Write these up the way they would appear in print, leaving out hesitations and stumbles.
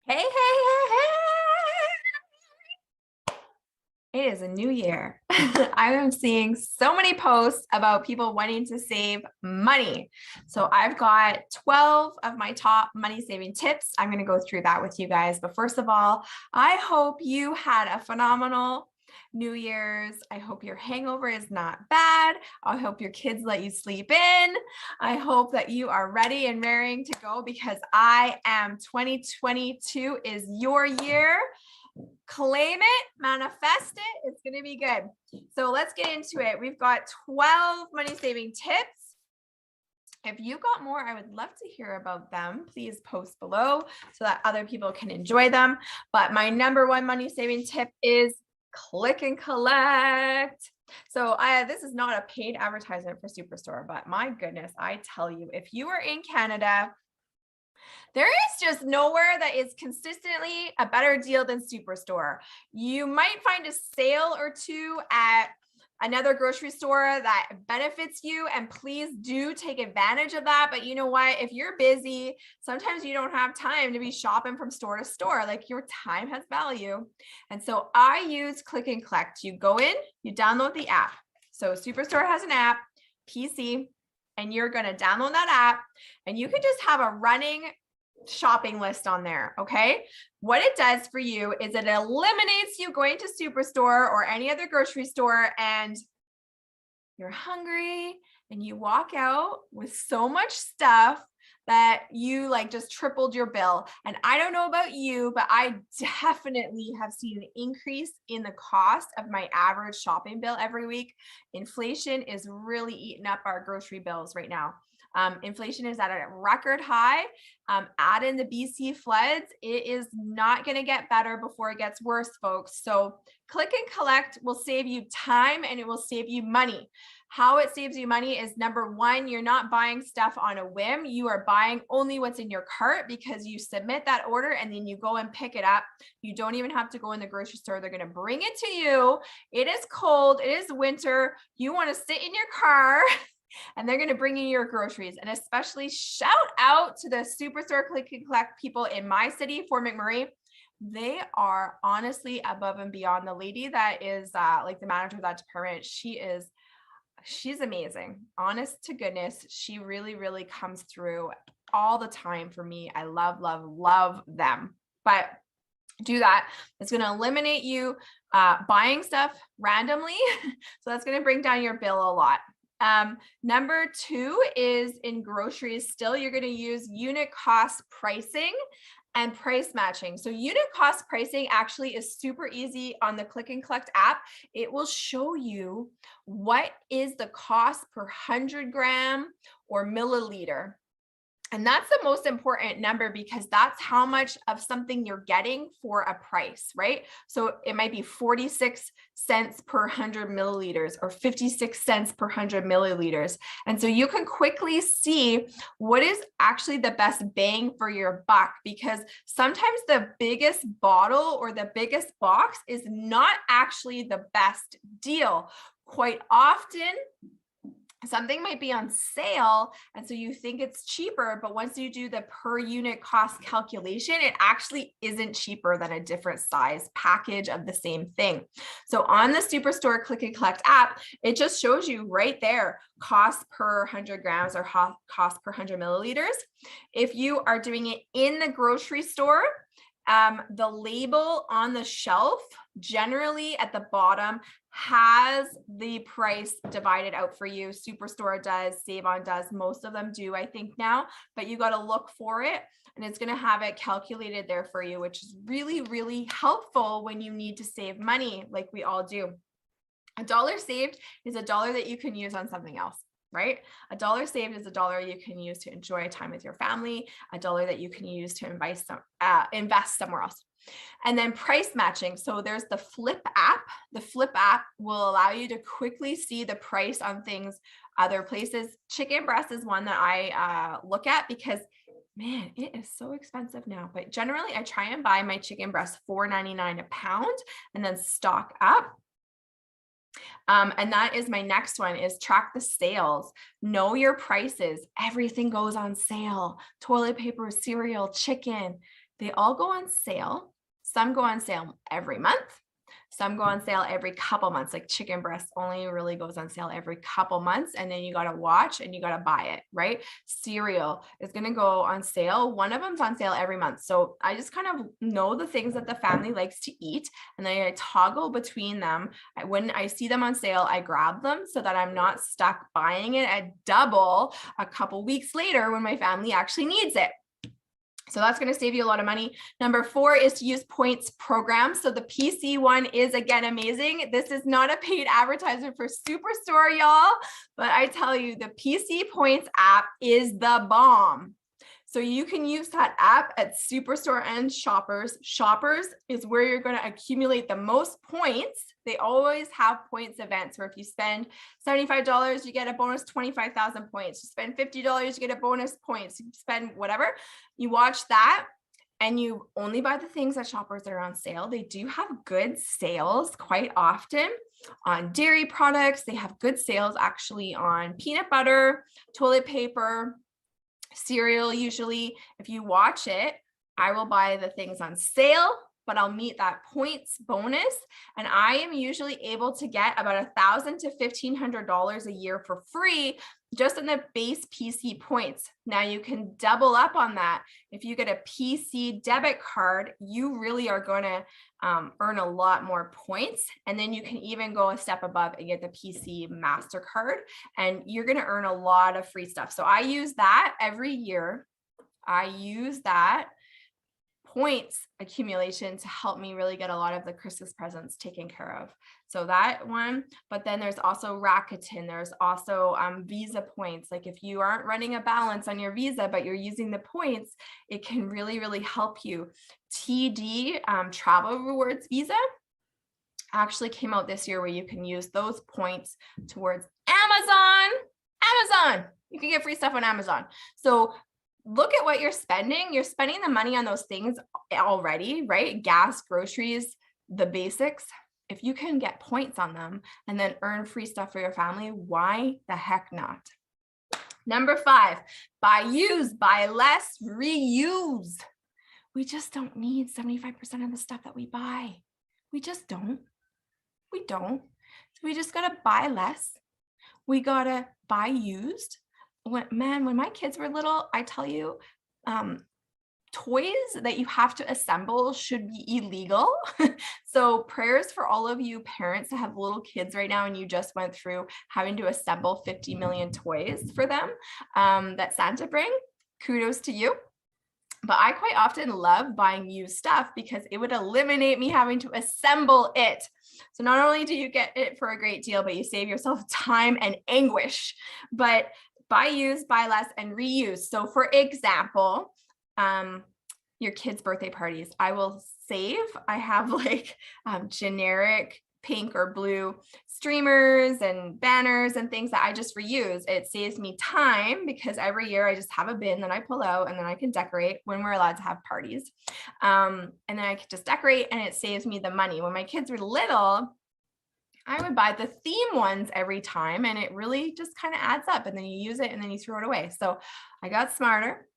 Hey, hey, hey, hey. It is a new year. I am seeing so many posts about people wanting to save money. So I've got 12 of my top money saving tips. I'm going to go through that with you guys. But first of all, I hope you had a phenomenal New Year's. I hope your hangover is not bad. I hope your kids let you sleep in. I hope that you are ready and raring to go because I am 2022 is your year. Claim it, manifest it. It's going to be good. So let's get into it. We've got 12 money saving tips. If you got more, I would love to hear about them. Please post below so that other people can enjoy them. But my number one money saving tip is click and collect. So this is not a paid advertisement for Superstore, but my goodness, I tell you, if you are in Canada, there is just nowhere that is consistently a better deal than Superstore. You might find a sale or two at another grocery store that benefits you, and please do take advantage of that. But you know what? If you're busy, sometimes you don't have time to be shopping from store to store. Like, your time has value. And so I use click and collect. You go in, you download the app. So Superstore has an app, PC, and you're going to download that app, and you can just have a running shopping list on there. Okay. What it does for you is it eliminates you going to Superstore or any other grocery store and you're hungry and you walk out with so much stuff that you like just tripled your bill. And I don't know about you, but I definitely have seen an increase in the cost of my average shopping bill every week. Inflation is really eating up our grocery bills right now. Inflation is at a record high. Add in the BC floods. It is not going to get better before it gets worse, folks. So click and collect will save you time and it will save you money. How it saves you money is, number one, you're not buying stuff on a whim. You are buying only what's in your cart because you submit that order and then you go and pick it up. You don't even have to go in the grocery store. They're going to bring it to you. It is cold. It is winter. You want to sit in your car and they're going to bring you your groceries. And especially shout out to the Superstore click and collect people in my city, Fort McMurray. They are honestly above and beyond. The lady that is like the manager of that department, she's amazing. Honest to goodness, she really, really comes through all the time for me. I love, love, love them. But do that. It's going to eliminate you buying stuff randomly. So that's going to bring down your bill a lot. Number two is in groceries. Still, you're going to use unit cost pricing and price matching. So unit cost pricing actually is super easy on the click and collect app. It will show you what is the cost per 100 gram or milliliter. And that's the most important number because that's how much of something you're getting for a price, right? So it might be 46 cents per 100 milliliters or 56 cents per 100 milliliters. And so you can quickly see what is actually the best bang for your buck, because sometimes the biggest bottle or the biggest box is not actually the best deal. Quite often, something might be on sale, and so you think it's cheaper, but once you do the per unit cost calculation, it actually isn't cheaper than a different size package of the same thing. So on the Superstore click and collect app, it just shows you right there, cost per 100 grams or cost per 100 milliliters. If you are doing it in the grocery store, the label on the shelf generally at the bottom has the price divided out for you. Superstore does, Save On does, most of them do, I think now, but you got to look for it and it's going to have it calculated there for you, which is really, really helpful when you need to save money like we all do. A dollar saved is a dollar that you can use on something else. Right? A dollar saved is a dollar you can use to enjoy time with your family, a dollar that you can use to invest somewhere else. And then price matching. So there's the Flip app. The Flip app will allow you to quickly see the price on things other places. Chicken breast is one that I look at because, man, it is so expensive now. But generally, I try and buy my chicken breast $4.99 a pound and then stock up. And that is my next one, is track the sales. Know your prices. Everything goes on sale. Toilet paper, cereal, chicken. they all go on sale. Some go on sale every month. Some go on sale every couple months, like chicken breast only really goes on sale every couple months. And then you got to watch and you got to buy it, right? Cereal is going to go on sale. One of them's on sale every month. So I just kind of know the things that the family likes to eat. And then I toggle between them. When I see them on sale, I grab them so that I'm not stuck buying it at double a couple weeks later when my family actually needs it. So that's going to save you a lot of money. Number 4 is to use points programs. So the PC one is, again, amazing. This is not a paid advertisement for Superstore, y'all, but I tell you, the PC Points app is the bomb. So you can use that app at Superstore and Shoppers. Shoppers is where you're going to accumulate the most points. They always have points events where if you spend $75, you get a bonus 25,000 points. You spend $50, you get a bonus points. You spend whatever, you watch that and you only buy the things at Shoppers that are on sale. They do have good sales quite often on dairy products. They have good sales actually on peanut butter, toilet paper, cereal. Usually if you watch it, I will buy the things on sale, but I'll meet that points bonus. And I am usually able to get about $1,000 to $1,500 a year for free just in the base PC points. Now you can double up on that. If you get a PC debit card, you really are going to earn a lot more points. And then you can even go a step above and get the PC MasterCard, and you're going to earn a lot of free stuff. So I use that every year. I use that points accumulation to help me really get a lot of the Christmas presents taken care of. So that one, but then there's also Rakuten. There's also Visa points. Like if you aren't running a balance on your Visa, but you're using the points, it can really, really help you. TD, Travel Rewards Visa, actually came out this year where you can use those points towards Amazon. You can get free stuff on Amazon. So look at what you're spending. You're spending the money on those things already, right? Gas, groceries, the basics. If you can get points on them and then earn free stuff for your family, why the heck not? Number 5, buy used, buy less, reuse. We just don't need 75% of the stuff that we buy. We just don't. We don't. So we just got to buy less. We got to buy used. When my kids were little, I tell you, toys that you have to assemble should be illegal. So prayers for all of you parents that have little kids right now and you just went through having to assemble 50 million toys for them that Santa bring. Kudos to you. But I quite often love buying used stuff because it would eliminate me having to assemble it. So not only do you get it for a great deal, but you save yourself time and anguish. But buy used, buy less, and reuse. So for example, your kids' birthday parties, I will save. I have like generic pink or blue streamers and banners and things that I just reuse. It saves me time because every year I just have a bin that I pull out and then I can decorate when we're allowed to have parties. And then I can just decorate and it saves me the money. When my kids were little, I would buy the theme ones every time and it really just kind of adds up and then you use it and then you throw it away. So I got smarter.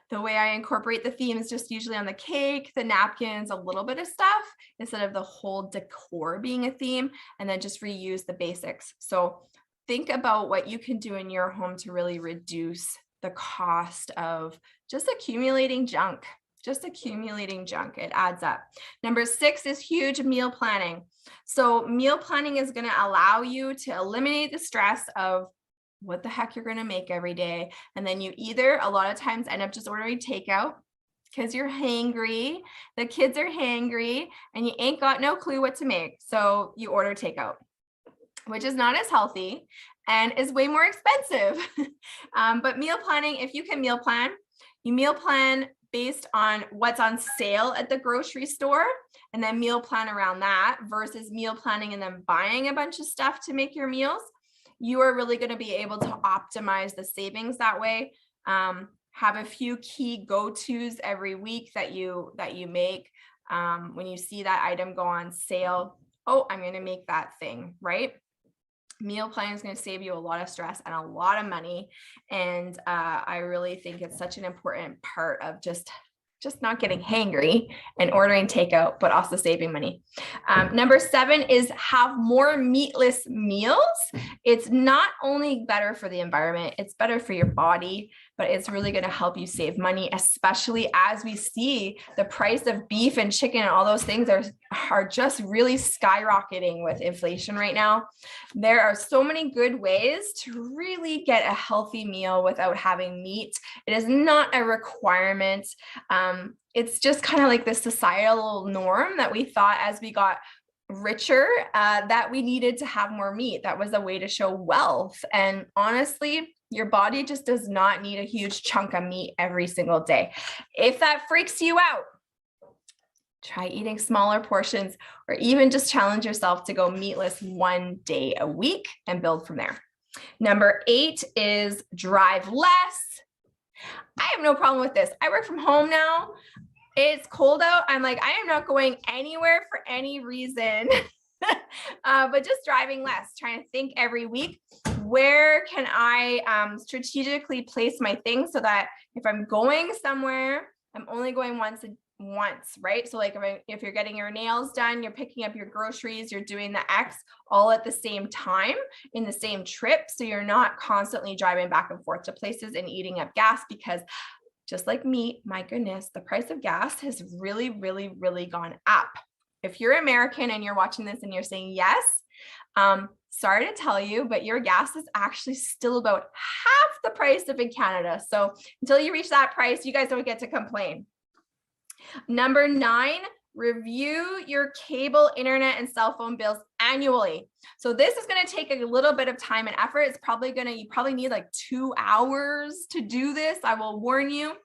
The way I incorporate the theme is just usually on the cake, the napkins, a little bit of stuff instead of the whole decor being a theme, and then just reuse the basics. So think about what you can do in your home to really reduce the cost of just accumulating junk. It adds up. Number 6 is huge, meal planning. So meal planning is going to allow you to eliminate the stress of what the heck you're going to make every day. And then you either a lot of times end up just ordering takeout because you're hangry, the kids are hangry, and you ain't got no clue what to make. So you order takeout, which is not as healthy and is way more expensive. But meal planning, if you can meal plan, you meal plan based on what's on sale at the grocery store and then meal plan around that versus meal planning and then buying a bunch of stuff to make your meals. You are really going to be able to optimize the savings that way. Have a few key go-tos every week that you make. When you see that item go on sale, oh, I'm going to make that thing, right? Meal planning is going to save you a lot of stress and a lot of money. And I really think it's such an important part of just just not getting hangry and ordering takeout, but also saving money. Number 7 is have more meatless meals. It's not only better for the environment, it's better for your body, but it's really going to help you save money, especially as we see the price of beef and chicken and all those things are just really skyrocketing with inflation right now. There are so many good ways to really get a healthy meal without having meat. It is not a requirement. It's just kind of like the societal norm that we thought as we got richer that we needed to have more meat. That was a way to show wealth. And honestly, your body just does not need a huge chunk of meat every single day. If that freaks you out, try eating smaller portions, or even just challenge yourself to go meatless one day a week and build from there. Number 8 is drive less. I have no problem with this. I work from home now. It's cold out. I'm like, I am not going anywhere for any reason, but just driving less, trying to think every week, where can I strategically place my things so that if I'm going somewhere, I'm only going once, right? So like if you're getting your nails done, you're picking up your groceries, you're doing the X all at the same time in the same trip. So you're not constantly driving back and forth to places and eating up gas, because just like meat, my goodness, the price of gas has really, really, really gone up. If you're American and you're watching this and you're saying yes, sorry to tell you, but your gas is actually still about half the price of in Canada. So until you reach that price, you guys don't get to complain. Number 9, review your cable, internet, and cell phone bills annually. So this is going to take a little bit of time and effort. It's probably you probably need like 2 hours to do this. I will warn you.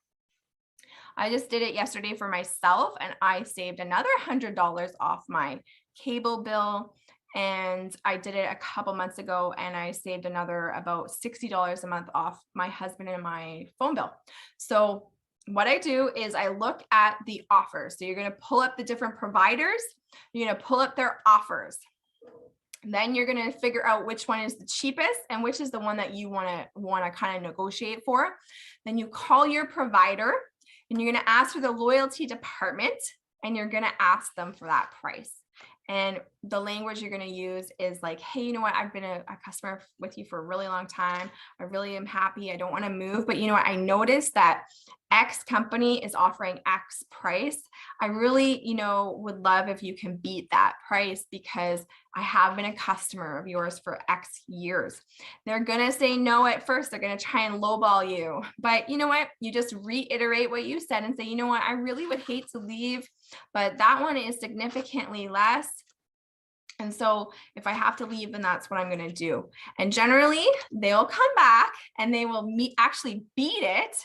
I just did it yesterday for myself, and I saved another $100 off my cable bill. And I did it a couple months ago, and I saved another about $60 a month off my husband and my phone bill. So what I do is I look at the offers. So you're going to pull up the different providers. You're going to pull up their offers. Then you're going to figure out which one is the cheapest and which is the one that you want to kind of negotiate for. Then you call your provider and you're going to ask for the loyalty department, and you're going to ask them for that price. And the language you're going to use is like, hey, you know what? I've been a customer with you for a really long time. I really am happy. I don't want to move. But you know what? I noticed that X company is offering X price. I really, would love if you can beat that price, because I have been a customer of yours for X years. They're going to say no at first. They're going to try and lowball you. But you know what? You just reiterate what you said and say, you know what? I really would hate to leave, but that one is significantly less. And so if I have to leave, then that's what I'm going to do. And generally they'll come back and they will actually beat it.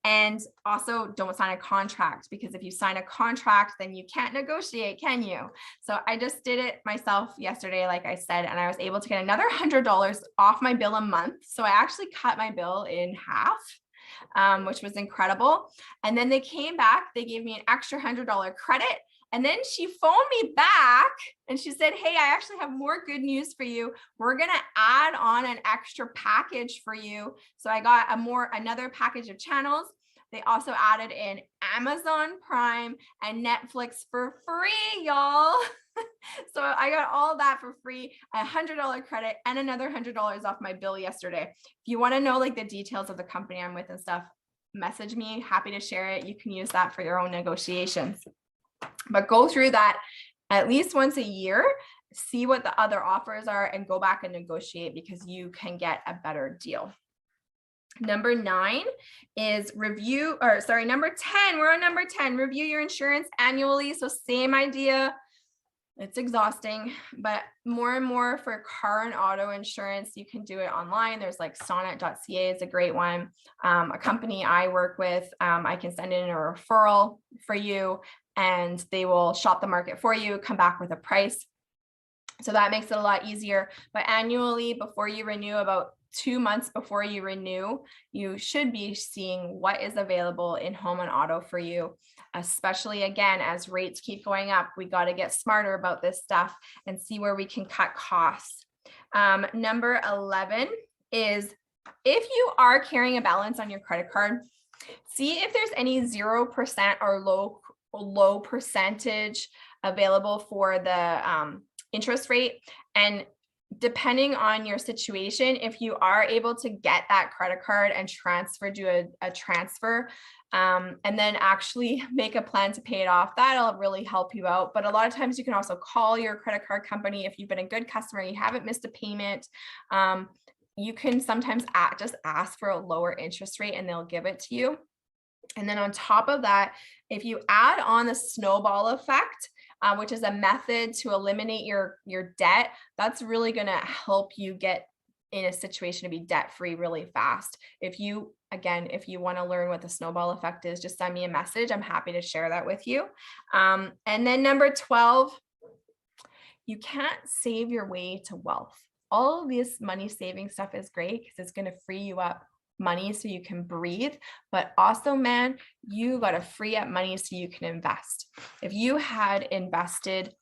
And also don't sign a contract, because if you sign a contract, then you can't negotiate, can you? So I just did it myself yesterday, like I said, and I was able to get another $100 off my bill a month. So I actually cut my bill in half, which was incredible. And then they came back, they gave me an extra $100 credit. And then she phoned me back and she said, hey, I actually have more good news for you. We're going to add on an extra package for you. So I got another package of channels. They also added in Amazon Prime and Netflix for free, y'all. So I got all that for free, a $100 credit and another $100 off my bill yesterday. If you want to know like the details of the company I'm with and stuff, message me. Happy to share it. You can use that for your own negotiations. But go through that at least once a year, see what the other offers are, and go back and negotiate, because you can get a better deal. Number 9 is number 10. We're on number 10. Review your insurance annually. So same idea. It's exhausting, but more and more for car and auto insurance, you can do it online. There's like sonnet.ca is a great one. A company I work with, I can send in a referral for you, and they will shop the market for you, come back with a price. So that makes it a lot easier. But annually, before you renew, about 2 months before you renew, you should be seeing what is available in home and auto for you, especially again, as rates keep going up. We got to get smarter about this stuff and see where we can cut costs. Number 11 is, if you are carrying a balance on your credit card, See if there's any 0% or low percentage available for the interest rate. And depending on your situation, if you are able to get that credit card and transfer, do a transfer, and then actually make a plan to pay it off, that'll really help you out. But a lot of times you can also call your credit card company if you've been a good customer, you haven't missed a payment. You can sometimes just ask for a lower interest rate and they'll give it to you. And then on top of that, if you add on the snowball effect, which is a method to eliminate your debt, that's really going to help you get in a situation to be debt free really fast. If you want to learn what the snowball effect is, just send me a message. I'm happy to share that with you. And then number 12, you can't save your way to wealth. All of this money saving stuff is great because it's going to free you up money so you can breathe, but also, man, you got to free up money so you can invest. If you had invested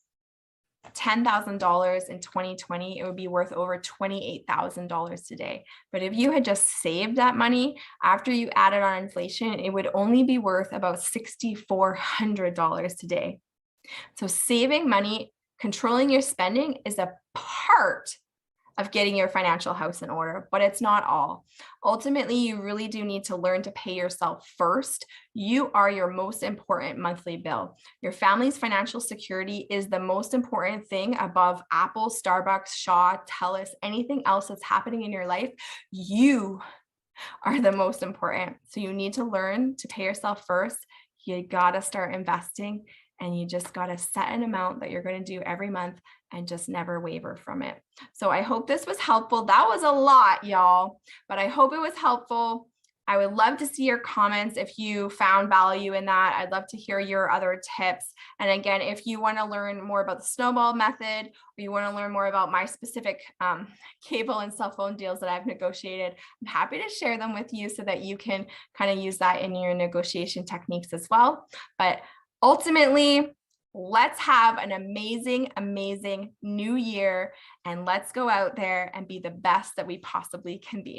$10,000 in 2020, it would be worth over $28,000 today. But if you had just saved that money after you added on inflation, it would only be worth about $6,400 today. So saving money, controlling your spending is a part of getting your financial house in order, but it's not all. Ultimately, you really do need to learn to pay yourself first. You are your most important monthly bill. Your family's financial security is the most important thing above Apple, Starbucks, Shaw, TELUS, anything else that's happening in your life. You are the most important. So you need to learn to pay yourself first. You gotta start investing, and you just got to set an amount that you're going to do every month and just never waver from it. So I hope this was helpful. That was a lot, y'all, but I hope it was helpful. I would love to see your comments if you found value in that. I'd love to hear your other tips. And again, if you want to learn more about the snowball method, or you want to learn more about my specific cable and cell phone deals that I've negotiated, I'm happy to share them with you so that you can kind of use that in your negotiation techniques as well. But ultimately, let's have an amazing, amazing new year, and let's go out there and be the best that we possibly can be.